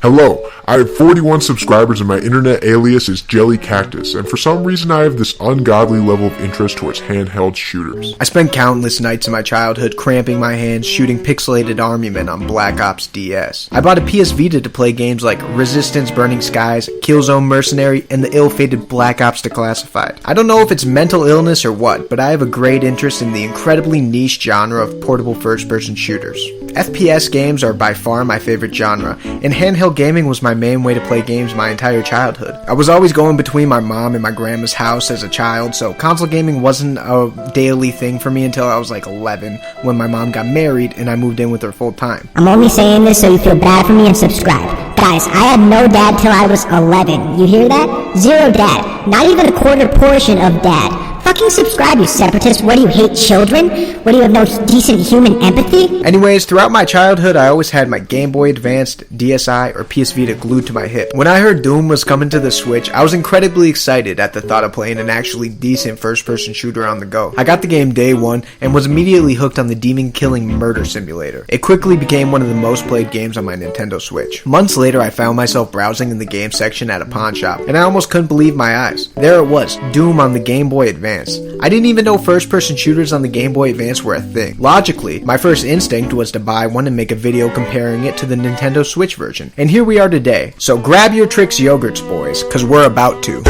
Hello, I have 41 subscribers and my internet alias is Jelly Cactus, and for some reason I have this ungodly level of interest towards handheld shooters. I spent countless nights in my childhood cramping my hands shooting pixelated army men on Black Ops DS. I bought a PS Vita to play games like Resistance Burning Skies, Killzone Mercenary, and the ill-fated Black Ops Declassified. I don't know if it's mental illness or what, but I have a great interest in the incredibly niche genre of portable first-person shooters. FPS games are by far my favorite genre, and handheld gaming was my main way to play games my entire childhood. I was always going between my mom and my grandma's house as a child, so console gaming wasn't a daily thing for me until I was like 11, when my mom got married and I moved in with her full time. I'm only saying this so you feel bad for me and subscribe. Guys, I had no dad till I was 11. You hear that? Zero dad. Not even a quarter portion of dad. Fucking subscribe, you separatists. What do you hate children? What do you have no decent human empathy? Anyways, throughout my childhood, I always had my Game Boy Advanced, DSi, or PS Vita glued to my hip. When I heard Doom was coming to the Switch, I was incredibly excited at the thought of playing an actually decent first-person shooter on the go. I got the game day one, and was immediately hooked on the demon-killing murder simulator. It quickly became one of the most played games on my Nintendo Switch. Months later, I found myself browsing in the game section at a pawn shop, and I almost couldn't believe my eyes. There it was, Doom on the Game Boy Advance. I didn't even know first-person shooters on the Game Boy Advance were a thing. Logically, my first instinct was to buy one and make a video comparing it to the Nintendo Switch version. And here we are today. So grab your Trix yogurts, boys, cause we're about to.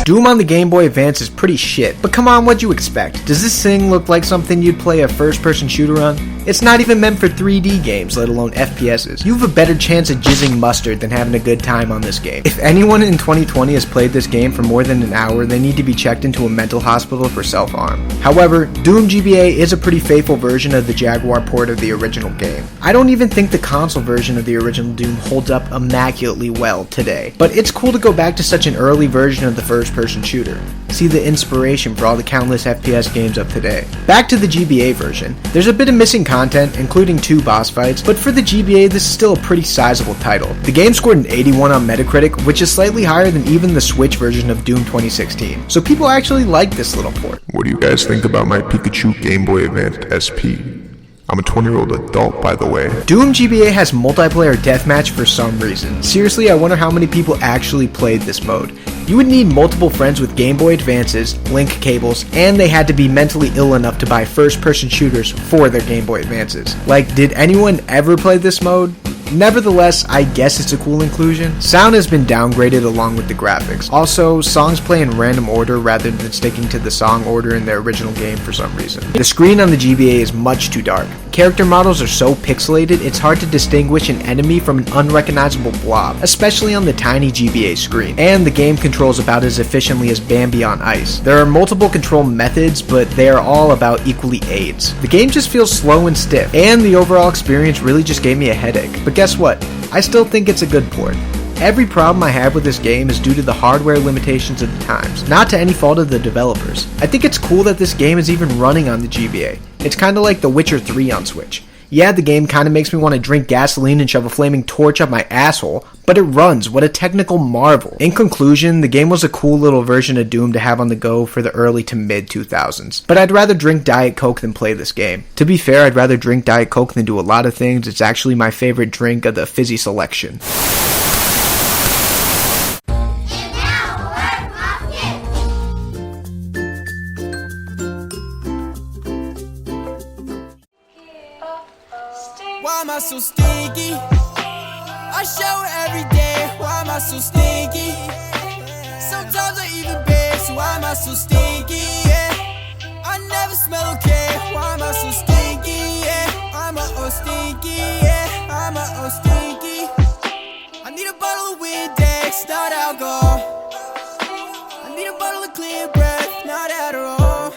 Doom on the Game Boy Advance is pretty shit, but come on, what'd you expect? Does this thing look like something you'd play a first-person shooter on? It's not even meant for 3D games, let alone FPSs. You have a better chance of jizzing mustard than having a good time on this game. If anyone in 2020 has played this game for more than an hour, they need to be checked into a mental hospital for self-harm. However, Doom GBA is a pretty faithful version of the Jaguar port of the original game. I don't even think the console version of the original Doom holds up immaculately well today, but it's cool to go back to such an early version of the first-person shooter. See the inspiration for all the countless FPS games of today. Back to the GBA version. There's a bit of missing content, including 2 boss fights, but for the GBA this is still a pretty sizable title. The game scored an 81 on Metacritic, which is slightly higher than even the Switch version of Doom 2016. So people actually like this little port. What do you guys think about my Pikachu Game Boy Advance SP? I'm a 20-year-old adult, by the way. Doom GBA has multiplayer deathmatch for some reason. Seriously, I wonder how many people actually played this mode. You would need multiple friends with Game Boy Advances, link cables, and they had to be mentally ill enough to buy first-person shooters for their Game Boy Advances. Like, did anyone ever play this mode? Nevertheless, I guess it's a cool inclusion. Sound has been downgraded along with the graphics. Also, songs play in random order rather than sticking to the song order in their original game for some reason. The screen on the GBA is much too dark. Character models are so pixelated, it's hard to distinguish an enemy from an unrecognizable blob, especially on the tiny GBA screen. And the game controls about as efficiently as Bambi on ice. There are multiple control methods, but they are all about equally aids. The game just feels slow and stiff, and the overall experience really just gave me a headache. But guess what? I still think it's a good port. Every problem I have with this game is due to the hardware limitations of the times, not to any fault of the developers. I think it's cool that this game is even running on the GBA. It's kinda like The Witcher 3 on Switch. Yeah, the game kinda makes me want to drink gasoline and shove a flaming torch up my asshole, but it runs. What a technical marvel. In conclusion, the game was a cool little version of Doom to have on the go for the early to mid 2000s, but I'd rather drink Diet Coke than play this game. To be fair, I'd rather drink Diet Coke than do a lot of things. It's actually my favorite drink of the fizzy selection. Why am I so stinky? I shower every day. Why am I so stinky? Sometimes I even bathe. So why am I so stinky? Yeah. I never smell okay. Why am I so stinky? Yeah. I'm a oh stinky. Yeah. I'm a oh stinky. I need a bottle of Windex, not alcohol. I need a bottle of clear breath, not Adderall.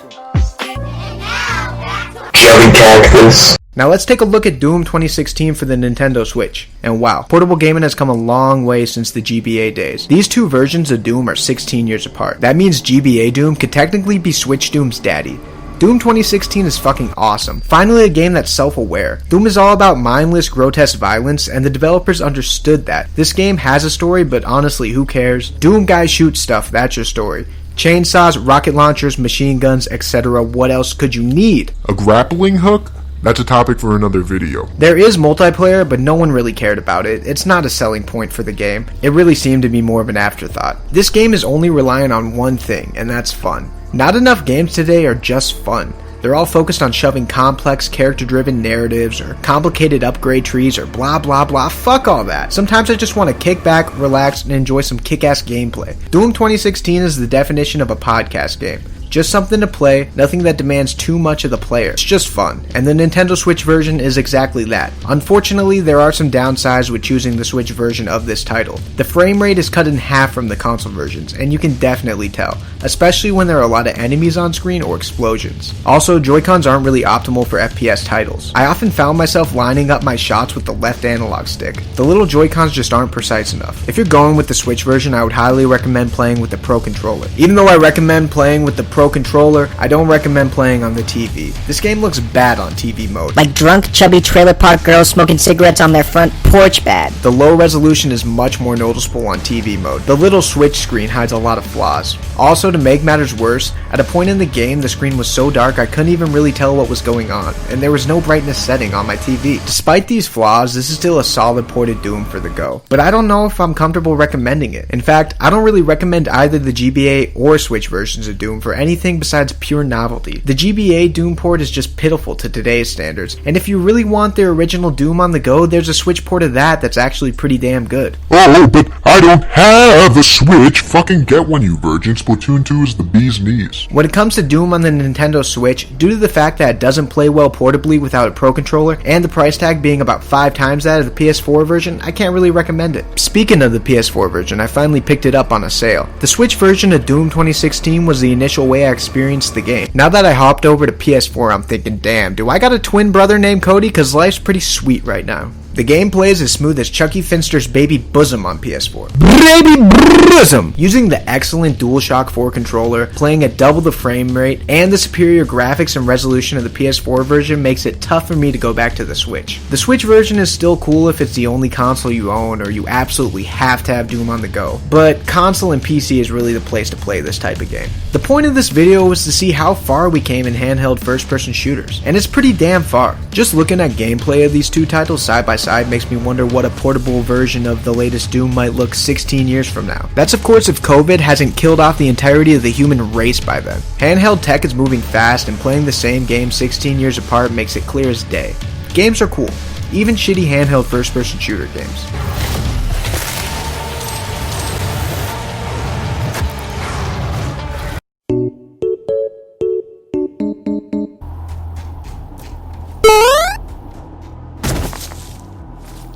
Jelly Cactus. Now let's take a look at Doom 2016 for the Nintendo Switch. And wow, portable gaming has come a long way since the GBA days. These two versions of Doom are 16 years apart. That means GBA Doom could technically be Switch Doom's daddy. Doom 2016 is fucking awesome. Finally a game that's self-aware. Doom is all about mindless, grotesque violence, and the developers understood that. This game has a story, but honestly, who cares? Doom guys shoot stuff, that's your story. Chainsaws, rocket launchers, machine guns, etc. What else could you need? A grappling hook? That's a topic for another video. There is multiplayer, but no one really cared about it. It's not a selling point for the game. It really seemed to be more of an afterthought. This game is only relying on one thing, and that's fun. Not enough games today are just fun. They're all focused on shoving complex, character-driven narratives, or complicated upgrade trees, or blah blah blah. Fuck all that. Sometimes I just want to kick back, relax, and enjoy some kick-ass gameplay. Doom 2016 is the definition of a podcast game. Just something to play, nothing that demands too much of the player. It's just fun, and the Nintendo Switch version is exactly that. Unfortunately, there are some downsides with choosing the Switch version of this title. The frame rate is cut in half from the console versions, and you can definitely tell, especially when there are a lot of enemies on screen or explosions. Also, Joy-Cons aren't really optimal for FPS titles. I often found myself lining up my shots with the left analog stick. The little Joy-Cons just aren't precise enough. If you're going with the Switch version, I would highly recommend playing with the Pro Controller. Even though I recommend playing with the Pro Controller, I don't recommend playing on the TV. This game looks bad on TV mode. Like drunk, chubby trailer park girls smoking cigarettes on their front porch bad. The low resolution is much more noticeable on TV mode. The little Switch screen hides a lot of flaws. Also, to make matters worse, at a point in the game, the screen was so dark I couldn't even really tell what was going on, and there was no brightness setting on my TV. Despite these flaws, this is still a solid ported Doom for the go. But I don't know if I'm comfortable recommending it. In fact, I don't really recommend either the GBA or Switch versions of Doom for anything besides pure novelty. The GBA Doom port is just pitiful to today's standards, and if you really want the original Doom on the go, there's a Switch port of that's actually pretty damn good. Oh, but I don't have a Switch. Fucking get one, you virgin. Splatoon 2 is the bee's knees. When it comes to Doom on the Nintendo Switch, due to the fact that it doesn't play well portably without a Pro Controller, and the price tag being about 5 times that of the PS4 version, I can't really recommend it. Speaking of the PS4 version, I finally picked it up on a sale. The Switch version of Doom 2016 was the initial way I experienced the game. Now that I hopped over to PS4, I'm thinking, damn, do I got a twin brother named Cody? Cause life's pretty sweet right now. The game plays as smooth as Chucky Finster's baby bosom on PS4. Baby bosom! Using the excellent DualShock 4 controller, playing at double the frame rate, and the superior graphics and resolution of the PS4 version makes it tough for me to go back to the Switch. The Switch version is still cool if it's the only console you own or you absolutely have to have Doom on the go, but console and PC is really the place to play this type of game. The point of this video was to see how far we came in handheld first-person shooters, and it's pretty damn far. Just looking at gameplay of these two titles side by side makes me wonder what a portable version of the latest Doom might look 16 years from now. That's of course if COVID hasn't killed off the entirety of the human race by then. Handheld tech is moving fast, and playing the same game 16 years apart makes it clear as day. Games are cool, even shitty handheld first-person shooter games.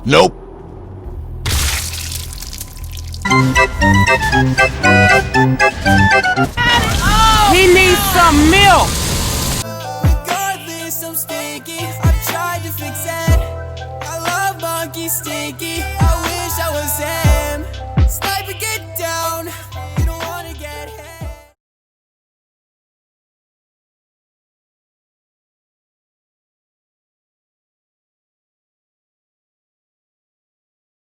Nope. He needs some milk.